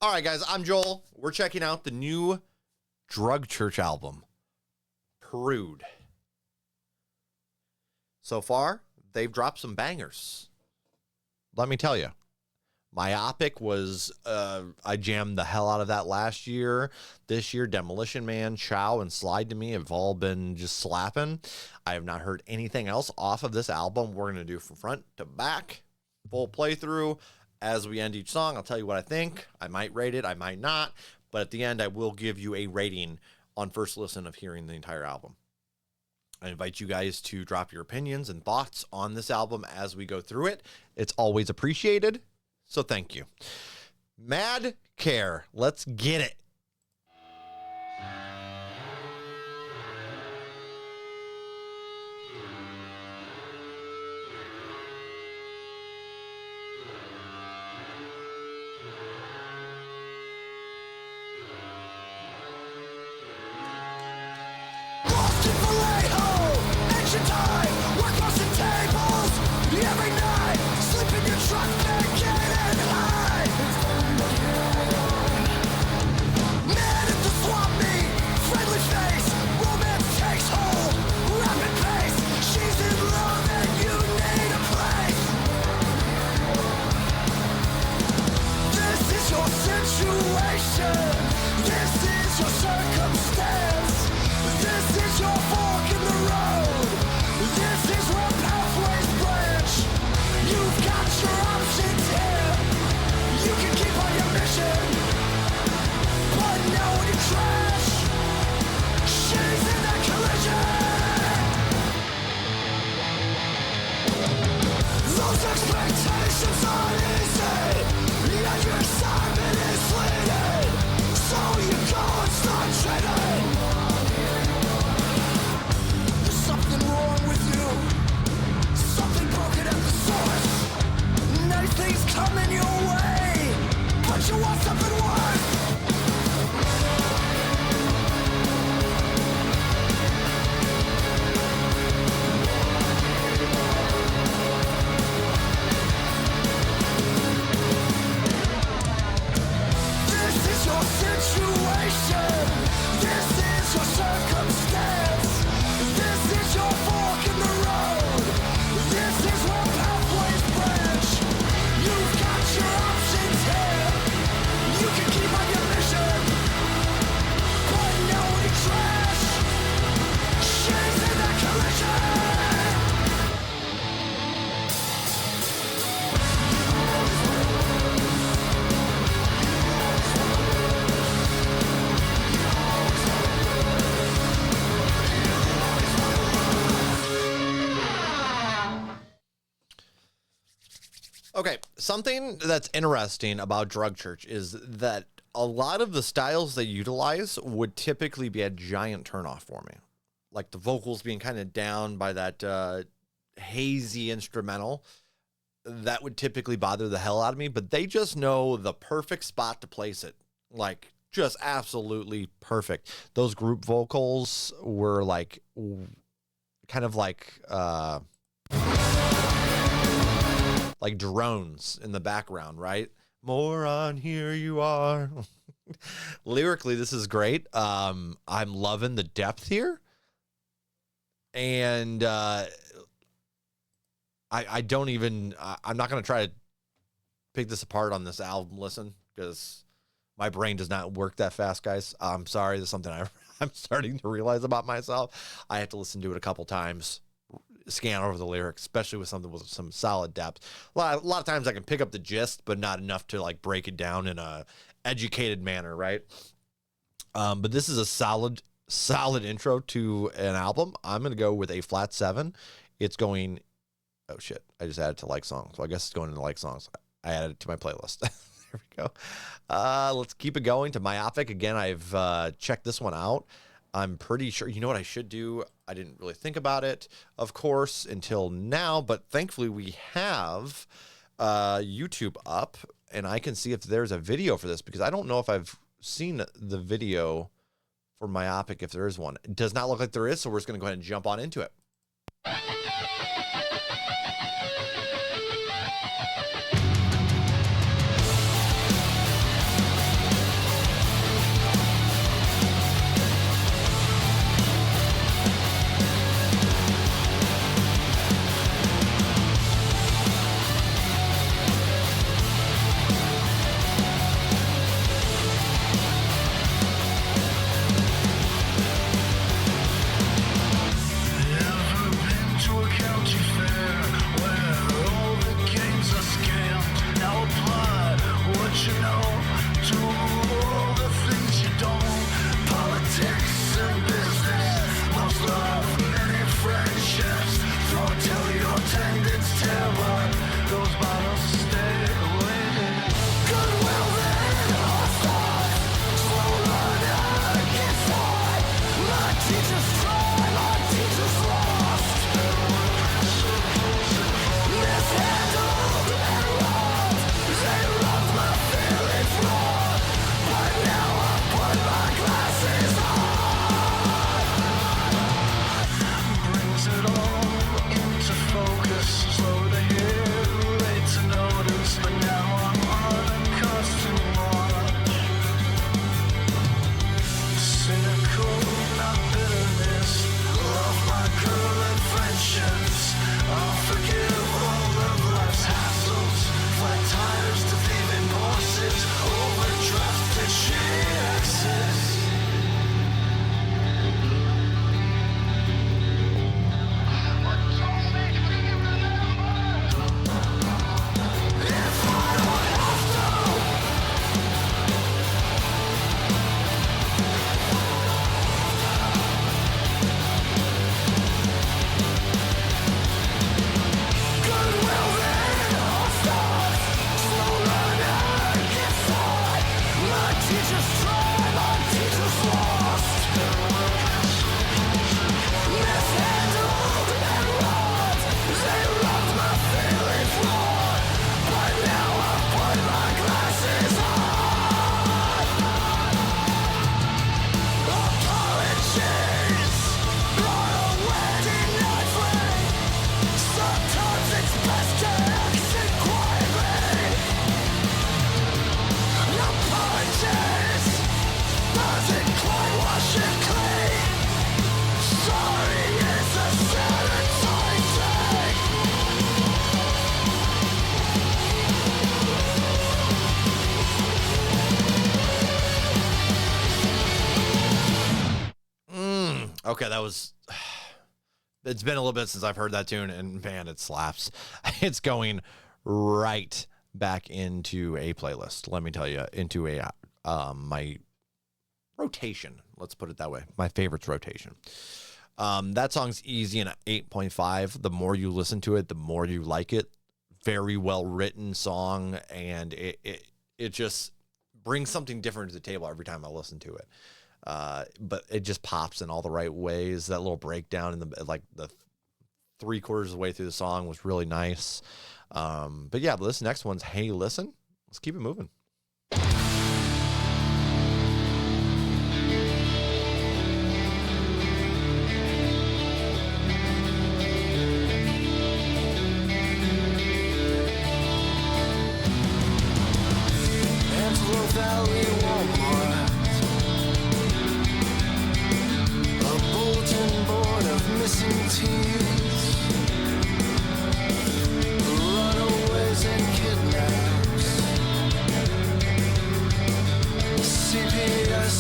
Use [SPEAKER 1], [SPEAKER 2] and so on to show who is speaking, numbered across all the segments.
[SPEAKER 1] All right, guys, I'm Joel. We're checking out the new Drug Church album, Prude. So far, they've dropped some bangers. Let me tell you. Myopic was, I jammed the hell out of that last year. This year, Demolition Man, Chow, and Slide to Me have all been just slapping. I have not heard anything else off of this album. We're going to do from front to back, full playthrough. As we end each song, I'll tell you what I think. I might rate it, I might not. But at the end, I will give you a rating on first listen of hearing the entire album. I invite you guys to drop your opinions and thoughts on this album as we go through it. It's always appreciated. So thank you. Mad Care. Let's get it. Okay, something that's interesting about Drug Church is that a lot of the styles they utilize would typically be a giant turnoff for me. Like the vocals being kind of down by that hazy instrumental. That would typically bother the hell out of me, but they just know the perfect spot to place it. Like, just absolutely perfect. Those group vocals were like, kind of like drones in the background, right? Moron, here you are. Lyrically, this is great. I'm loving the depth here. And I don't even, I'm not going to try to pick this apart on this album listen because my brain does not work that fast, guys. I'm sorry. There's something I'm starting to realize about myself. I have to listen to it a couple times, scan over the lyrics, especially with something with some solid depth. A lot of times I can pick up the gist, but not enough to like break it down in a educated manner, right? But this is a solid intro to an album. I'm going to go with a flat 7. It's going, oh shit, I just added to like songs. So I guess it's going into like songs. I added it to my playlist. There we go. Let's keep it going to Myopic. Again, I've checked this one out. I'm pretty sure, you know what I should do? I didn't really think about it, of course, until now, but thankfully we have YouTube up, and I can see if there's a video for this, because I don't know if I've seen the video for Myopic, if there is one. It does not look like there is, so we're just going to go ahead and jump on into it. Okay, that was. It's been a little bit since I've heard that tune, and man, it slaps. It's going right back into a playlist. Let me tell you, into a my rotation. Let's put it that way. My favorites rotation. That song's easy and 8.5. The more you listen to it, the more you like it. Very well written song, and it just brings something different to the table every time I listen to it. But it just pops in all the right ways. That little breakdown in the 3/4 of the way through the song was really nice. But yeah, this next one's Hey Listen. Let's keep it moving.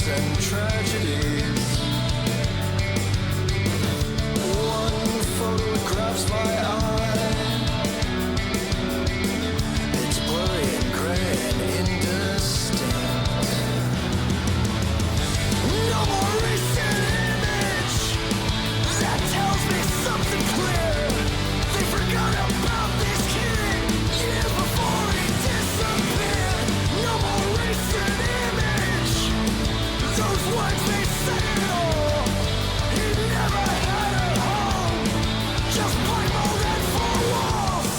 [SPEAKER 2] And tragedies. One photo grabs my eye. It's blurry and gray and indistinct. No more recent image that tells me something clear. They forgot about this kid years before he disappeared. No more recent image. Those words they said it all. He never had a home, just plain mold and four walls.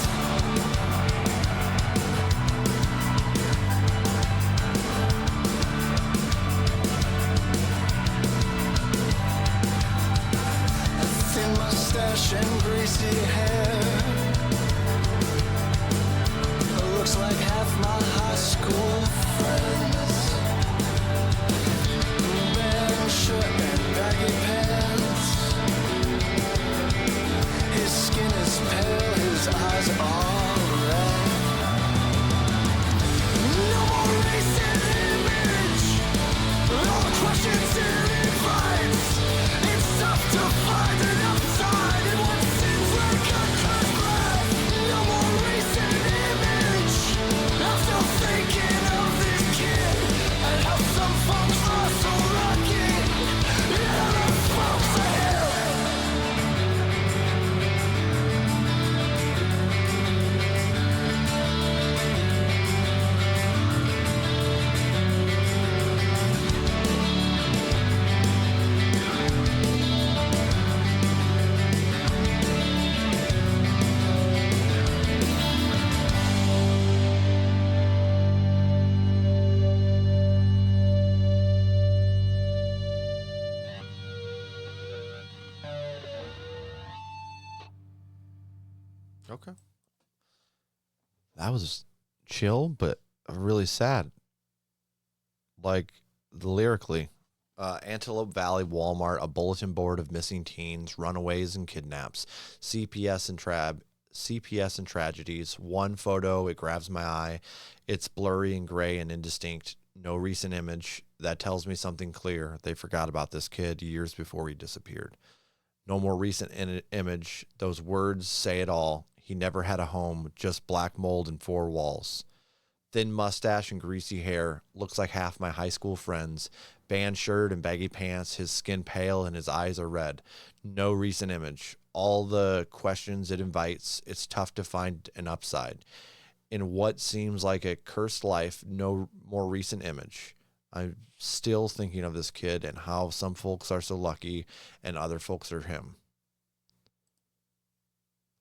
[SPEAKER 2] A thin mustache and greasy hair. Looks like half my high school friends. Shirt and baggy pants. His skin is pale, his eyes are red. No more recent image. All the questions it invites. It's tough to find an upside in what seems like a cursed breath. No more recent image. I'm still thinking of this kid and how some folks are so lucky.
[SPEAKER 1] Okay. That was chill, but really sad. Like, lyrically, Antelope Valley Walmart, a bulletin board of missing teens, runaways and kidnaps, CPS and tragedies. One photo, it grabs my eye. It's blurry and gray and indistinct. No recent image that tells me something clear. They forgot about this kid years before he disappeared. No more recent image. Those words say it all. He never had a home, just black mold and four walls. Thin mustache and greasy hair. Looks like half my high school friends. Band shirt and baggy pants. His skin pale and his eyes are red. No recent image. All the questions it invites. It's tough to find an upside. In what seems like a cursed life, no more recent image. I'm still thinking of this kid and how some folks are so lucky and other folks are him.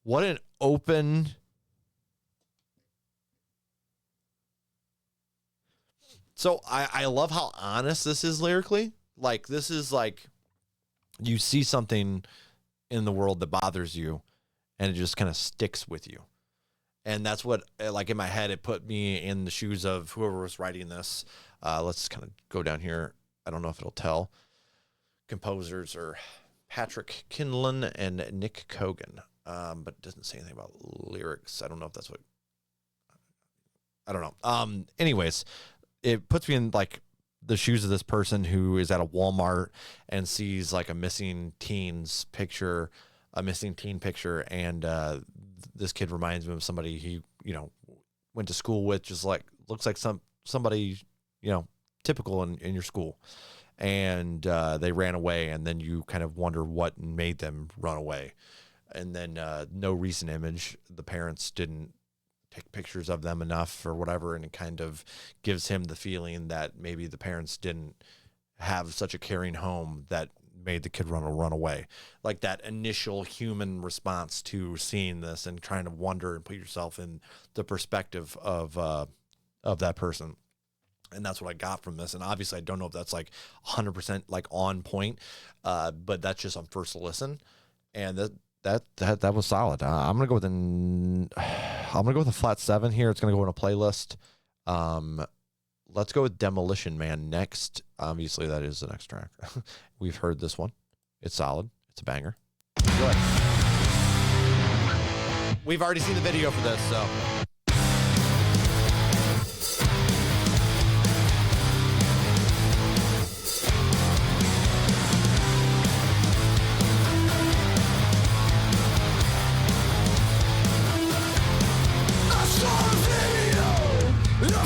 [SPEAKER 1] What an open... So I love how honest this is lyrically. Like, this is like, you see something in the world that bothers you and it just kind of sticks with you. And that's what, like, in my head, it put me in the shoes of whoever was writing this. Let's kind of go down here. I don't know if it'll tell. Composers are Patrick Kinlan and Nick Cogan. But it doesn't say anything about lyrics. I don't know if that's what... I don't know. Anyways, it puts me in, like, the shoes of this person who is at a Walmart and sees like a missing teen picture, and this kid reminds him of somebody he, you know, went to school with, just like looks like somebody, you know, typical in your school, and they ran away, and then you kind of wonder what made them run away, and then no recent image, the parents didn't take pictures of them enough or whatever, and it kind of gives him the feeling that maybe the parents didn't have such a caring home that made the kid run away. Like that initial human response to seeing this and trying to wonder and put yourself in the perspective of that person. And that's what I got from this. And obviously I don't know if that's like 100% like on point, but that's just on first listen. And that was solid. I'm gonna go with a flat 7 here. It's gonna go in a playlist. Let's go with Demolition Man next. Obviously, that is the next track. We've heard this one. It's solid. It's a banger. Go ahead. We've already seen the video for this, so.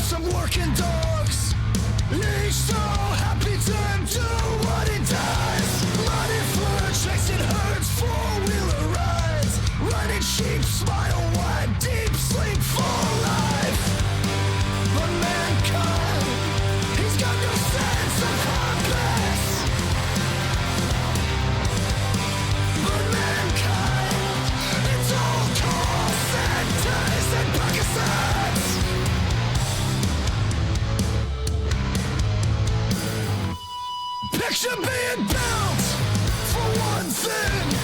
[SPEAKER 2] Some working dogs, each so happy to do what he does. Money for chasing herds, four-wheeler rides, running sheep, smile wide, deep sleep for life. But mankind, he's got no sense of purpose. But mankind, it's all call centers and Percocets. Picture being built for one thing,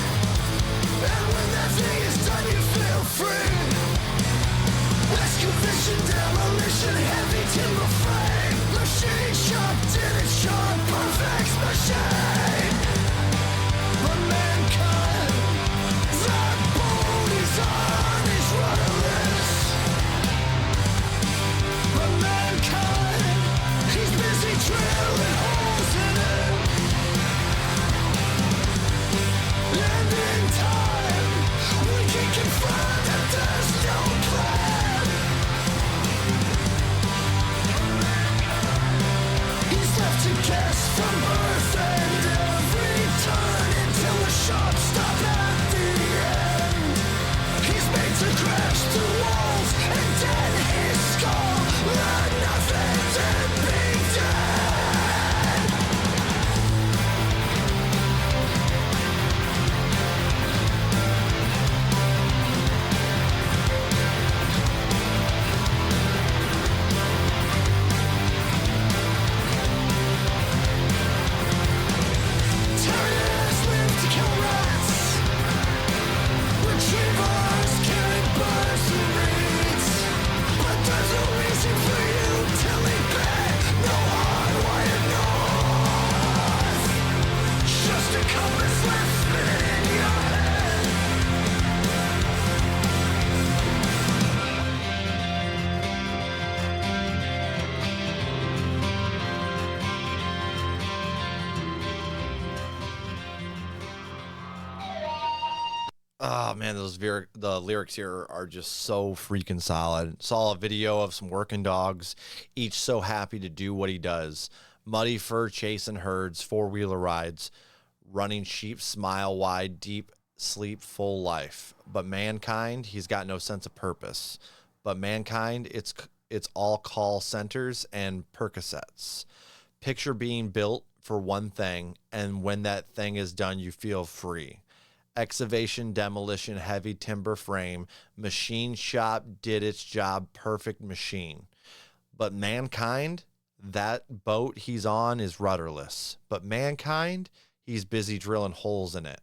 [SPEAKER 2] and when that thing is done you feel free. Excavation, demolition, heavy timber frame, machine shop did its job, perfect machine. But mankind, that boat is on is rudderless. But mankind, he's busy drilling holes in it. And in time, we can confirm that there's no plan. He's left to guess from birth and every turn until the sharp stop at the end. He's made to crash through walls and dead his skull. Learn nothing and be dead. Terriers live to kill rats. Retrievers killing birds and reeds. But there's no reason for you to leave back. No hardwired north. Just a compass left spinning in your head.
[SPEAKER 1] Oh man, the lyrics here are just so freaking solid. Saw a video of some working dogs, each so happy to do what he does. Muddy fur chasing herds, four-wheeler rides, running sheep, smile wide, deep sleep, full life. But mankind, he's got no sense of purpose. But mankind, it's all call centers and Percocets. Picture being built for one thing, and when that thing is done, you feel free. Excavation, demolition, heavy timber frame, machine shop did its job, perfect machine. But mankind, that boat he's on is rudderless. But mankind, he's busy drilling holes in it.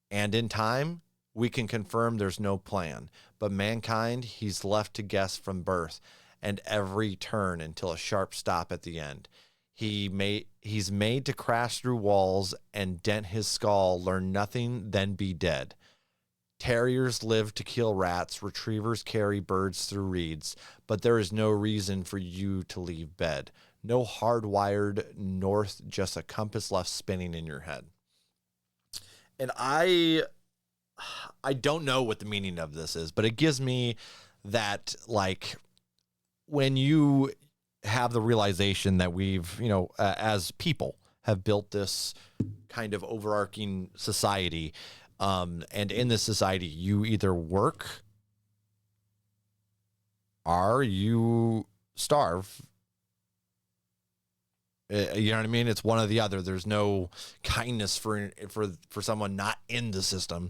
[SPEAKER 1] And in time, we can confirm there's no plan. But mankind, he's left to guess from birth and every turn until a sharp stop at the end. He's made to crash through walls and dent his skull, learn nothing, then be dead. Terriers live to kill rats. Retrievers carry birds through reeds. But there is no reason for you to leave bed. No hardwired north, just a compass left spinning in your head. And I don't know what the meaning of this is, but it gives me that, like, when you have the realization that we've, as people have built this kind of overarching society, and in this society, you either work or you starve. You know what I mean? It's one or the other. There's no kindness for someone not in the system.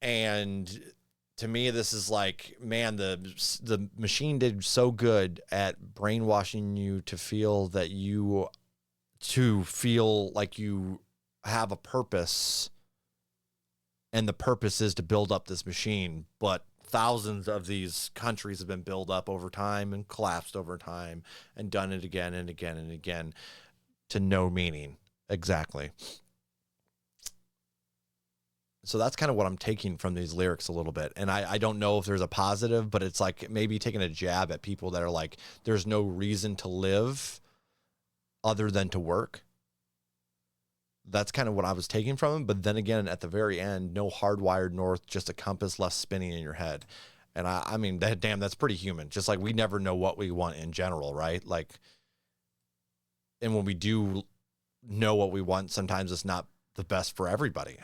[SPEAKER 1] And to me, this is like, man, the machine did so good at brainwashing you to feel like you have a purpose, and the purpose is to build up this machine. But thousands of these countries have been built up over time and collapsed over time and done it again and again and again to no meaning. Exactly. So that's kind of what I'm taking from these lyrics a little bit. And I don't know if there's a positive, but it's like maybe taking a jab at people that are like, there's no reason to live other than to work. That's kind of what I was taking from him. But then again, at the very end, no hardwired north, just a compass left spinning in your head. And I mean, that's pretty human. Just like we never know what we want in general, right? Like, and when we do know what we want, sometimes it's not the best for everybody.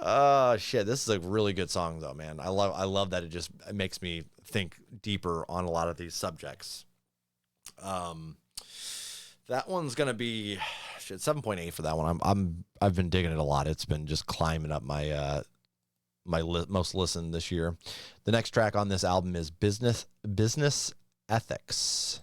[SPEAKER 1] Oh shit, this is a really good song though, man. I love that it makes me think deeper on a lot of these subjects. That one's gonna be 7.8 for that one. I've been digging it a lot. It's been just climbing up my most listened this year. The next track on this album is Business Ethics.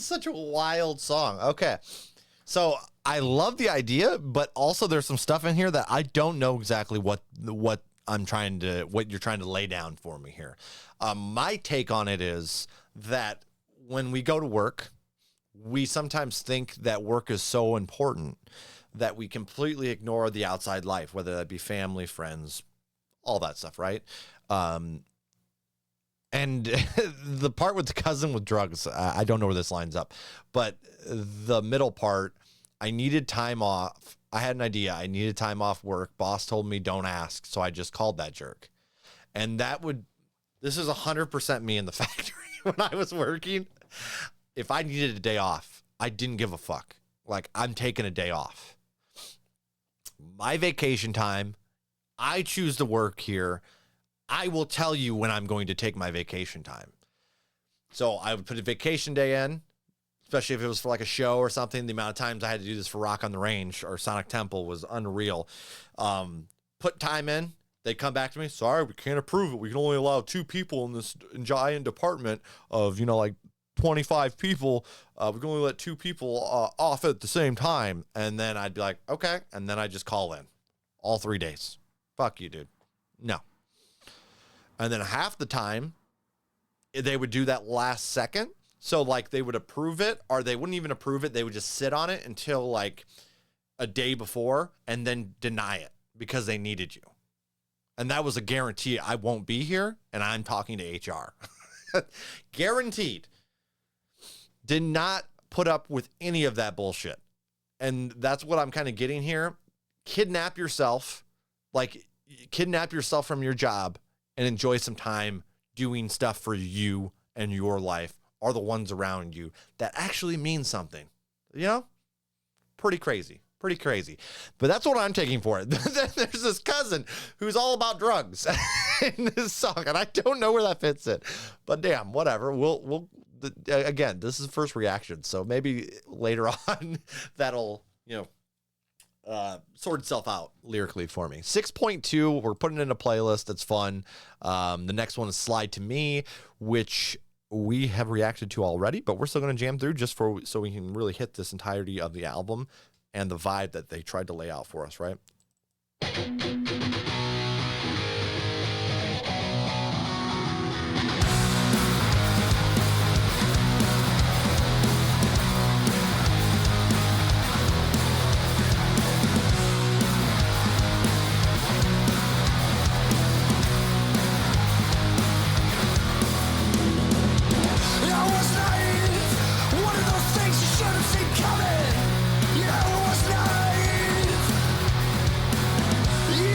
[SPEAKER 1] Such a wild song. Okay. So I love the idea, but also there's some stuff in here that I don't know exactly what you're trying to lay down for me here. My take on it is that when we go to work, we sometimes think that work is so important that we completely ignore the outside life, whether that be family, friends, all that stuff, right? And the part with the cousin with drugs, I don't know where this lines up, but the middle part, I needed time off. I had an idea. I needed time off work. Boss told me don't ask, so I just called that jerk. And this is 100% me in the factory when I was working. If I needed a day off, I didn't give a fuck. Like, I'm taking a day off. My vacation time, I choose to work here. I will tell you when I'm going to take my vacation time. So I would put a vacation day in, especially if it was for like a show or something. The amount of times I had to do this for Rock on the Range or Sonic Temple was unreal. Put time in. They come back to me. Sorry, we can't approve it. We can only allow 2 people in this giant department of, like 25 people. We can only let 2 people off at the same time. And then I'd be like, okay. And then I just call in all 3 days. Fuck you, dude. No. And then half the time, they would do that last second. So, like, they would approve it, or they wouldn't even approve it. They would just sit on it until, like, a day before and then deny it because they needed you. And that was a guarantee. I won't be here, and I'm talking to HR. Guaranteed. Did not put up with any of that bullshit. And that's what I'm kind of getting here. Kidnap yourself. Like, kidnap yourself from your job and enjoy some time doing stuff for you and your life or the ones around you that actually mean something. Pretty crazy. Pretty crazy. But that's what I'm taking for it. There's this cousin who's all about drugs in this song, and I don't know where that fits in. But damn, whatever. Again, this is first reaction, so maybe later on that'll, sort itself out lyrically for me. 6.2, we're putting in a playlist. It's fun. The next one is Slide to Me, which we have reacted to already, but we're still going to jam through just so we can really hit this entirety of the album and the vibe that they tried to lay out for us, right?
[SPEAKER 2] Yeah.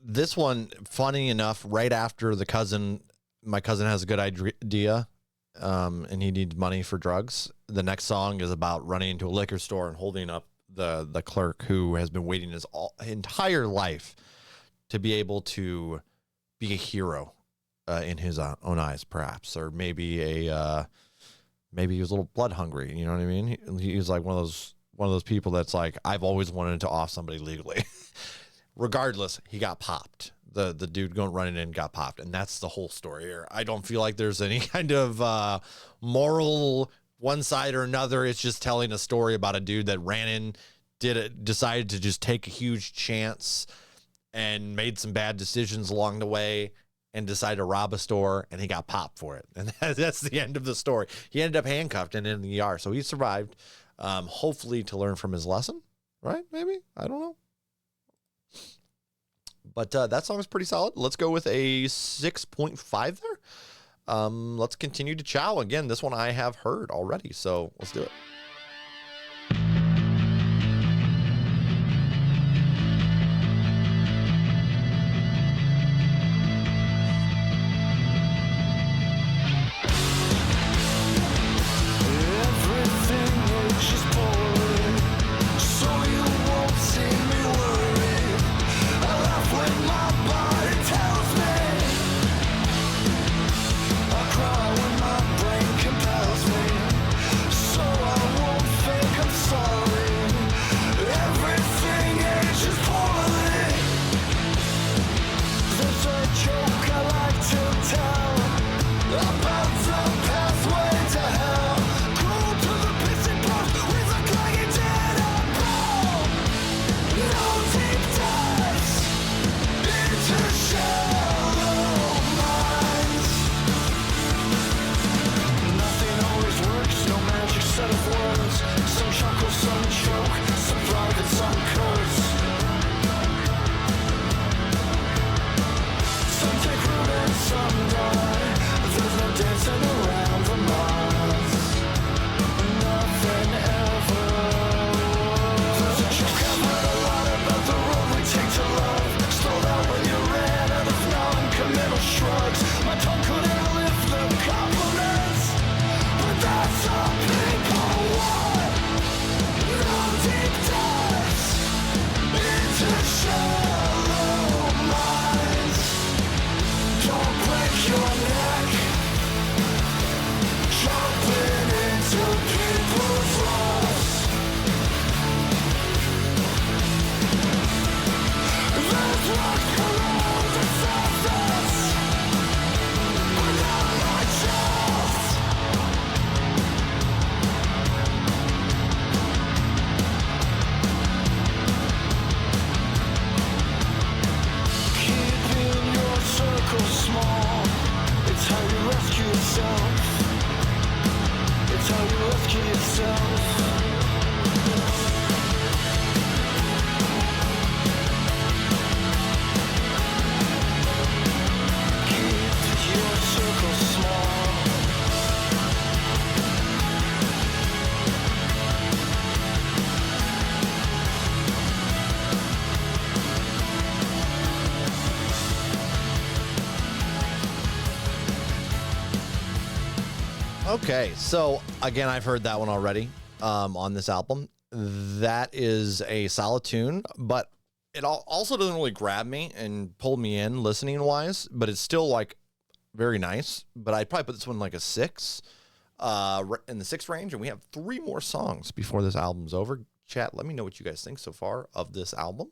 [SPEAKER 1] This one, funny enough, right after my cousin has a good idea, and he needs money for drugs. The next song is about running into a liquor store and holding up the clerk who has been waiting his entire life to be able to be a hero in his own eyes, perhaps, or maybe he was a little blood hungry. You know what I mean? He was like one of those people that's like, I've always wanted to off somebody legally. Regardless, he got popped. The dude running in got popped, and that's the whole story here. I don't feel like there's any kind of moral one side or another. It's just telling a story about a dude that ran in, decided to just take a huge chance and made some bad decisions along the way and decided to rob a store, and he got popped for it. And that's the end of the story. He ended up handcuffed and in the ER, so he survived, hopefully to learn from his lesson, right? Maybe? I don't know. But that song is pretty solid. Let's go with a 6.5 there. Let's continue to chow. Again, this one I have heard already, so let's do it. Okay, so again, I've heard that one already on this album. That is a solid tune, but it also doesn't really grab me and pull me in listening wise, but it's still like very nice. But I'd probably put this one like a 6 in the 6 range, and we have 3 more songs before this album's over. Chat, let me know what you guys think so far of this album.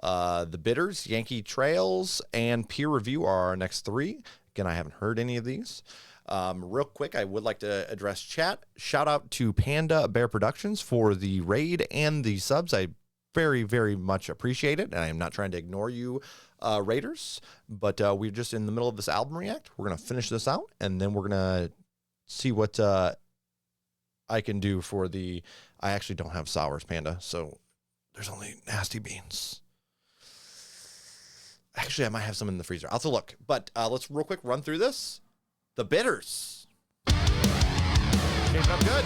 [SPEAKER 1] The Bitters, Yankee Trails, and Peer Review are our next 3. Again, I haven't heard any of these. Real quick, I would like to address chat. Shout out to Panda Bear Productions for the raid and the subs. I very, very much appreciate it. And I am not trying to ignore you, raiders, but we're just in the middle of this album react. We're going to finish this out, and then we're going to see what I can do for the... I actually don't have sours, Panda, so there's only nasty beans. Actually, I might have some in the freezer. I'll have to look. But let's real quick run through this. The Bitters. Came up good.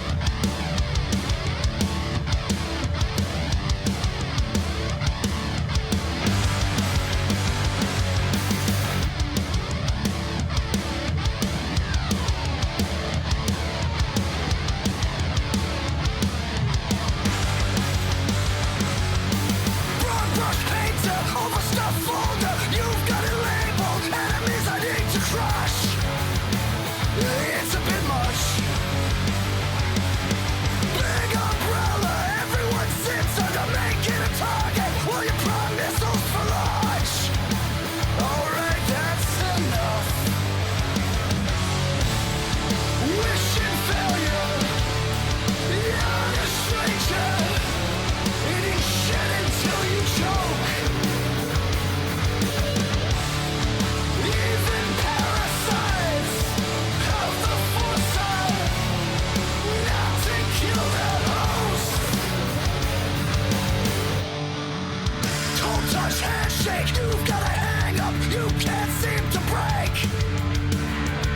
[SPEAKER 2] much handshake, you've got to hang up, you can't seem to break.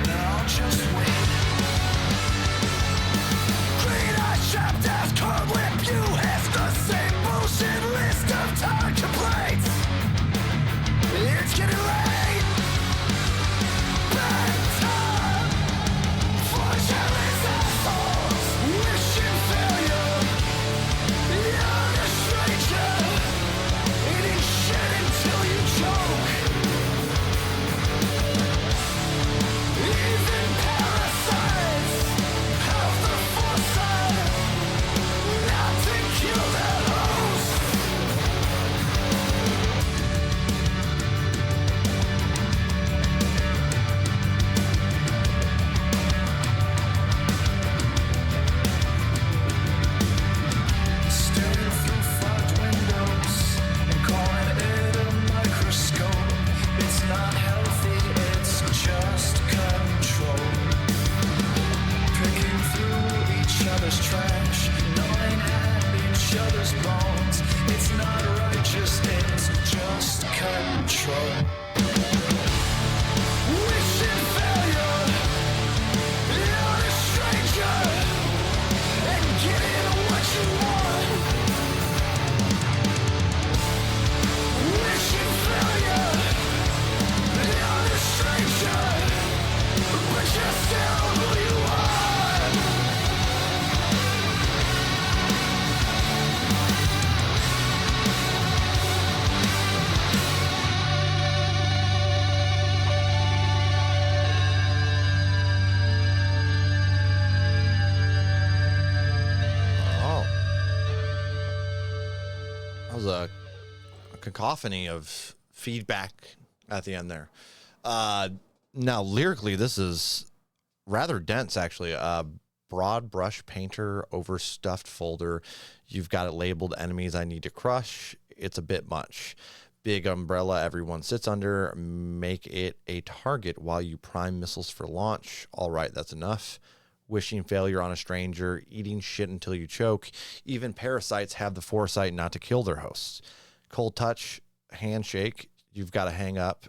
[SPEAKER 2] Now just wait. Green-eyed, chapped-ass, curb lip, you has the same bullshit list of tired complaints. It's getting late. Bedtime for jealous assholes wishing failure. You're a stranger, eating shit until you choke. Even parasites have the foresight not to kill their host. Staring through fogged windows and calling it a microscope. It's not healthy, it's just control. Picking through each other's trash, gnawing at each other's bones. It's not righteous, it's just control. Wishing failure, you're a stranger, and getting what you want. Wishing failure, you're a stranger, but you're still who you are.
[SPEAKER 1] Oh. That was a cacophony of feedback at the end there. Now, lyrically, this is rather dense, actually. Broad brush painter, overstuffed folder. You've got it labeled enemies I need to crush. It's a bit much. Big umbrella everyone sits under. Make it a target while you prime missiles for launch. All right, that's enough. Wishing failure on a stranger. Eating shit until you choke. Even parasites have the foresight not to kill their hosts. Cold touch, handshake. You've got to hang up.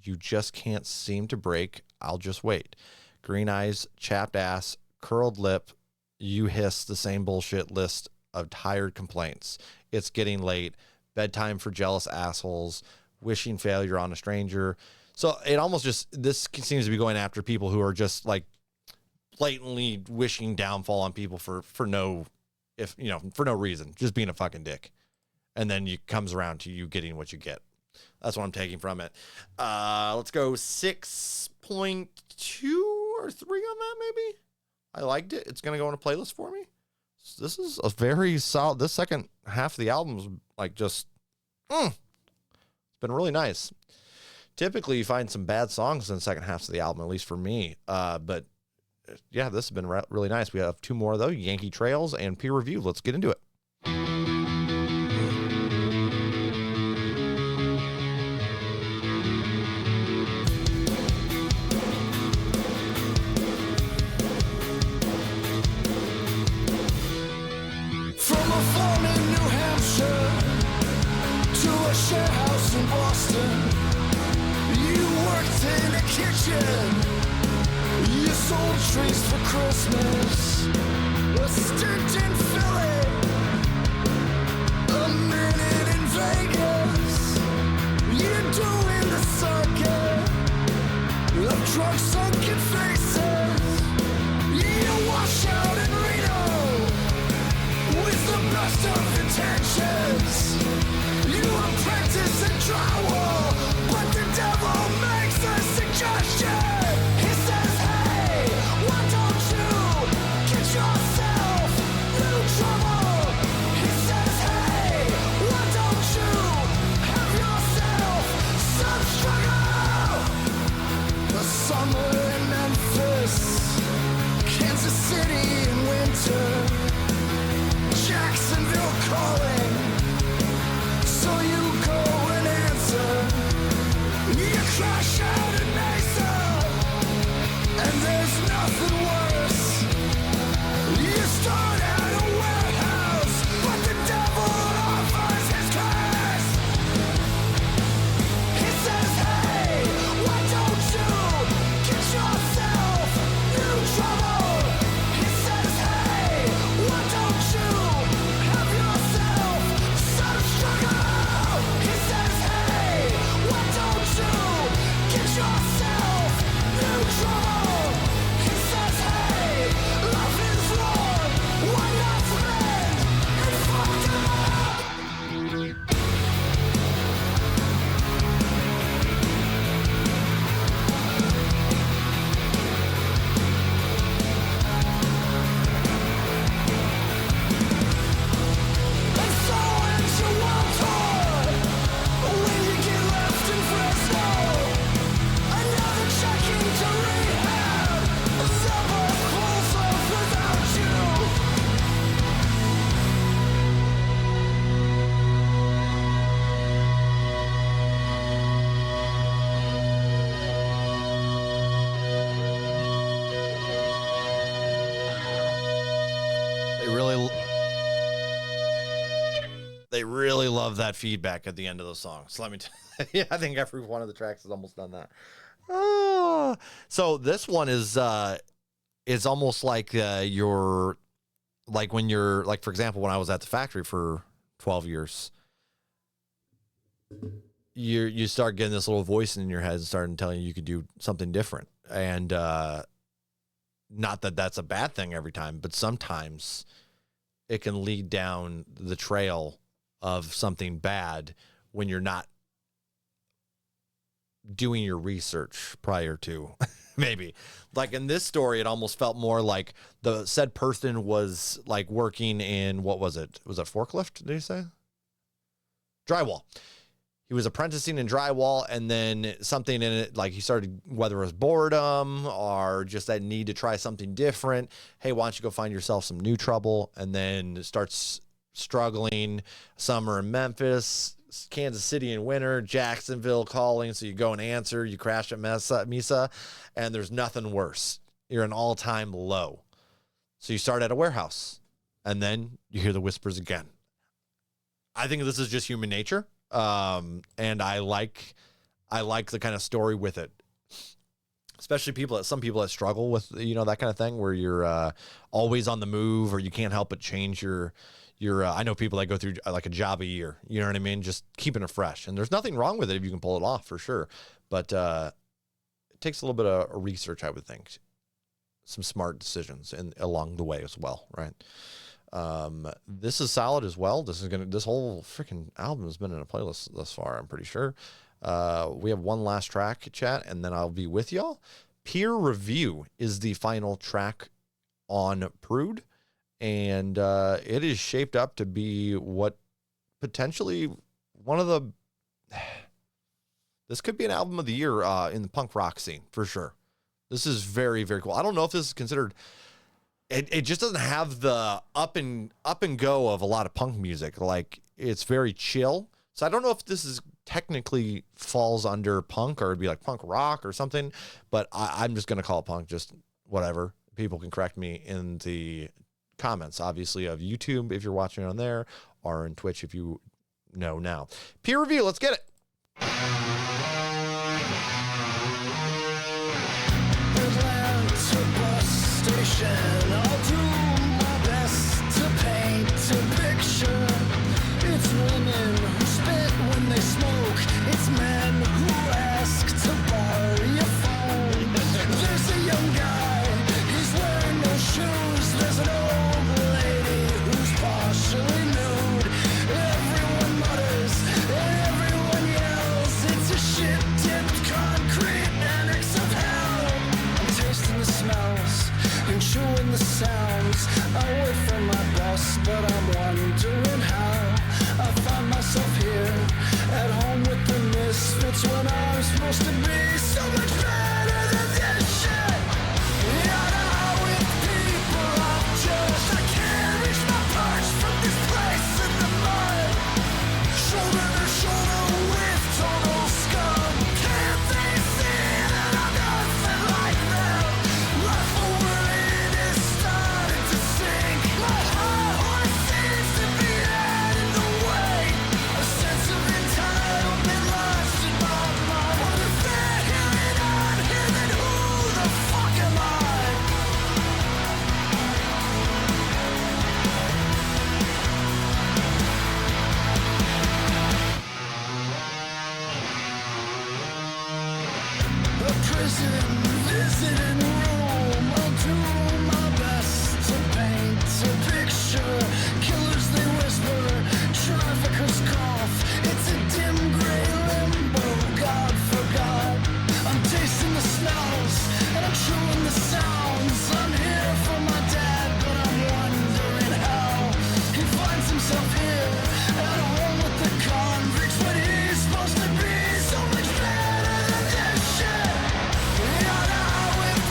[SPEAKER 1] You just can't seem to break. I'll just wait. Green eyes, chapped ass, curled lip. You hiss the same bullshit list of tired complaints. It's getting late. Bedtime for jealous assholes. Wishing failure on a stranger. So it almost just, this seems to be going after people who are just like blatantly wishing downfall on people for no reason, just being a fucking dick. And then it comes around to you getting what you get. That's what I'm taking from it. Let's go 6.2 or 3 on that, maybe. I liked it. It's going to go in a playlist for me. So this is a very solid, this second half of the album was like just, it's been really nice. Typically you find some bad songs in the second half of the album, at least for me. But yeah, this has been really nice. We have 2 more though, Yankee Trails and Peer Review. Let's get into it.
[SPEAKER 2] From a farm in New Hampshire to a share house in Boston, you worked in a kitchen. You sold trees for Christmas, a stint in Philly, a minute in Vegas. You're doing the circuit of drunk sunken faces. You wash out in Reno with the best of intentions. You apprentice in drywall, but the devil makes a suggestion. He says, hey, why don't you get yourself new
[SPEAKER 1] that feedback at the end of the song. So let me yeah, I think every one of the tracks has almost done that. So this one is almost like you're like when you're like, for example, when I was at the factory for 12 years, you start getting this little voice in your head starting telling you could do something different. And not that that's a bad thing every time, but sometimes it can lead down the trail of something bad when you're not doing your research prior to. Maybe like in this story, it almost felt more like the said person was like working in, what was it? Was it forklift? Did he say? Drywall. He was apprenticing in drywall, and then something in it, like he started, whether it was boredom or just that need to try something different. Hey, why don't you go find yourself some new trouble? And then starts struggling. Summer in Memphis, Kansas City in winter, Jacksonville calling. So you go and answer, you crash at Mesa, and there's nothing worse. You're an all-time low. So you start at a warehouse, and then you hear the whispers again. I think this is just human nature. And I like the kind of story with it, especially some people that struggle with, that kind of thing where you're, always on the move, or you can't help but change your, I know people that go through like a job a year, you know what I mean? Just keeping it fresh, and there's nothing wrong with it if you can pull it off, for sure. But, it takes a little bit of research, I would think, some smart decisions along the way as well. Right. This is solid as well. This whole freaking album has been in a playlist thus far, I'm pretty sure. We have one last track, chat, and then I'll be with y'all. Peer Review is the final track on Prude, and it is shaped up to be what potentially one of the... This could be an album of the year in the punk rock scene, for sure. This is very, very cool. I don't know if this is considered... It just doesn't have the up and go of a lot of punk music. Like, it's very chill. So I don't know if this is technically falls under punk, or it'd be like punk rock or something, but I'm just going to call it punk, just whatever. People can correct me in the comments, obviously, of YouTube if you're watching on there, or in Twitch if you know now. Peer Review, let's get it.
[SPEAKER 2] I'll do my best to paint a picture. It's women who spit when they smoke. It's men who ask to borrow your phone. There's a young guy, he's wearing no shoes. There's an old lady who's partially nude. Everyone mutters and everyone yells. It's a shit-tipped concrete annex of hell. I'm tasting the smells and chewing the sounds. I wait for my bus, but I'm wondering how I find myself here at home with the misfits when I'm supposed to be so much better than this shit. Out of high with people I've judged. I can't reach my perch from this place in the mud. Shoulder to shoulder with total scum. Can't they see that I'm nothing like them? Life forward is starting to sink. My heart seems to be heading the way. A sense of entitlement lost in my mind. What if they're hearing on here, then who the fuck am I? A prison visiting room. I'll do my best to paint a picture. Killers they whisper, traffickers cough. It's a dim gray limbo, God forgot. I'm tasting the smells and I'm chewing the sounds. I'm here for my dad, but I'm wondering how he finds himself here at home with the convicts when he's supposed to be so much better than this shit. Out of high with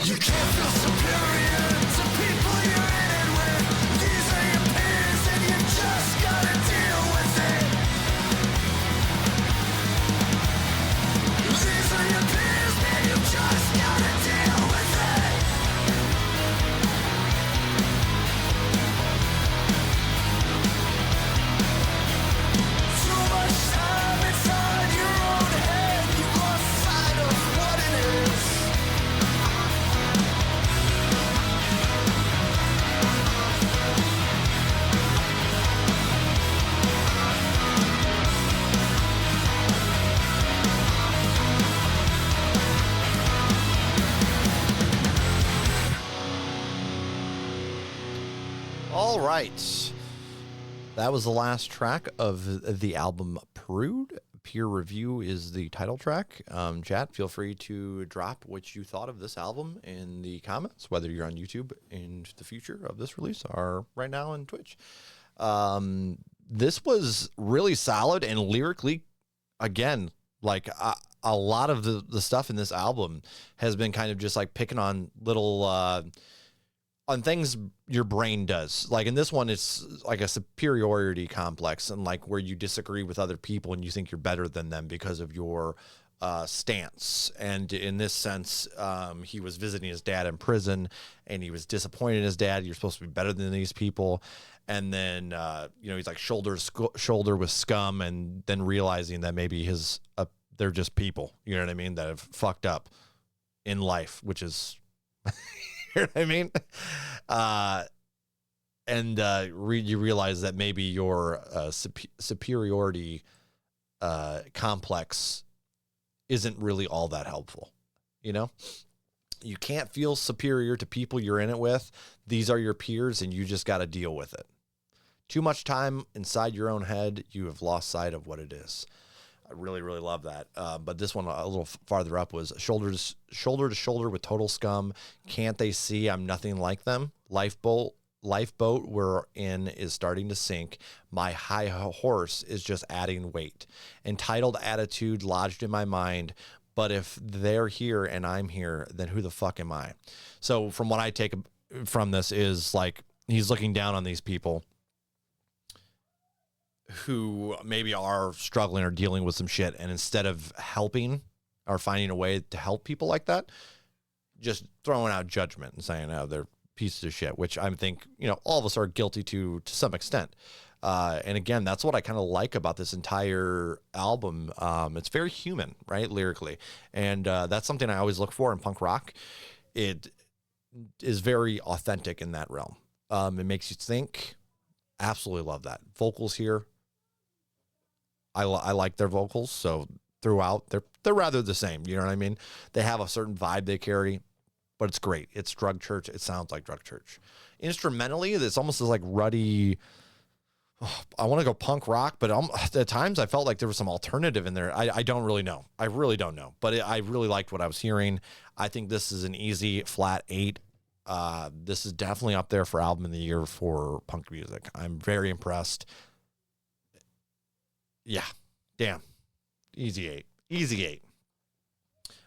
[SPEAKER 2] You can't feel superior to people you're in it with. These are your peers and you just gotta deal with it. These are your peers and you just gotta deal with it. Too much time inside your own head, you lost sight of what it is.
[SPEAKER 1] All right. That was the last track of the album Prude. Peer Review is the title track. Chat, feel free to drop what you thought of this album in the comments, whether you're on YouTube in the future of this release or right now on Twitch. This was really solid, and lyrically, again, like a lot of the stuff in this album has been kind of just like picking on little on things your brain does. Like in this one, it's like a superiority complex, and like where you disagree with other people and you think you're better than them because of your stance. And in this sense, he was visiting his dad in prison, and he was disappointed in his dad. You're supposed to be better than these people. And then, he's like shoulder with scum, and then realizing that maybe they're just people, you know what I mean, that have fucked up in life, which is, you know what I mean? You realize that maybe your superiority complex isn't really all that helpful. You know, you can't feel superior to people you're in it with. These are your peers, and you just got to deal with it. Too much time inside your own head, you have lost sight of what it is. I really, really love that. But this one a little farther up was shoulder to shoulder with total scum. Can't they see I'm nothing like them? Lifeboat we're in is starting to sink. My high horse is just adding weight. Entitled attitude lodged in my mind. But if they're here and I'm here, then who the fuck am I? So from what I take from this is like he's looking down on these people who maybe are struggling or dealing with some shit, and instead of helping or finding a way to help people like that, just throwing out judgment and saying, oh, they're pieces of shit, which I think, all of us are guilty to some extent. And again, that's what I kind of like about this entire album. It's very human, right? Lyrically. And that's something I always look for in punk rock. It is very authentic in that realm. It makes you think. Absolutely love that. Vocals here. I like their vocals. So throughout, they're rather the same. You know what I mean? They have a certain vibe they carry, but it's great. It's Drug Church. It sounds like Drug Church. Instrumentally, it's almost like ruddy. I want to go punk rock, but at times I felt like there was some alternative in there. I don't really know. I really don't know. But I really liked what I was hearing. I think this is an easy flat 8. This is definitely up there for album of the year for punk music. I'm very impressed. Yeah. Damn. Easy 8. Easy 8.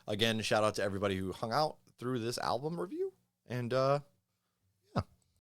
[SPEAKER 1] Again, shout out to everybody who hung out through this album review. And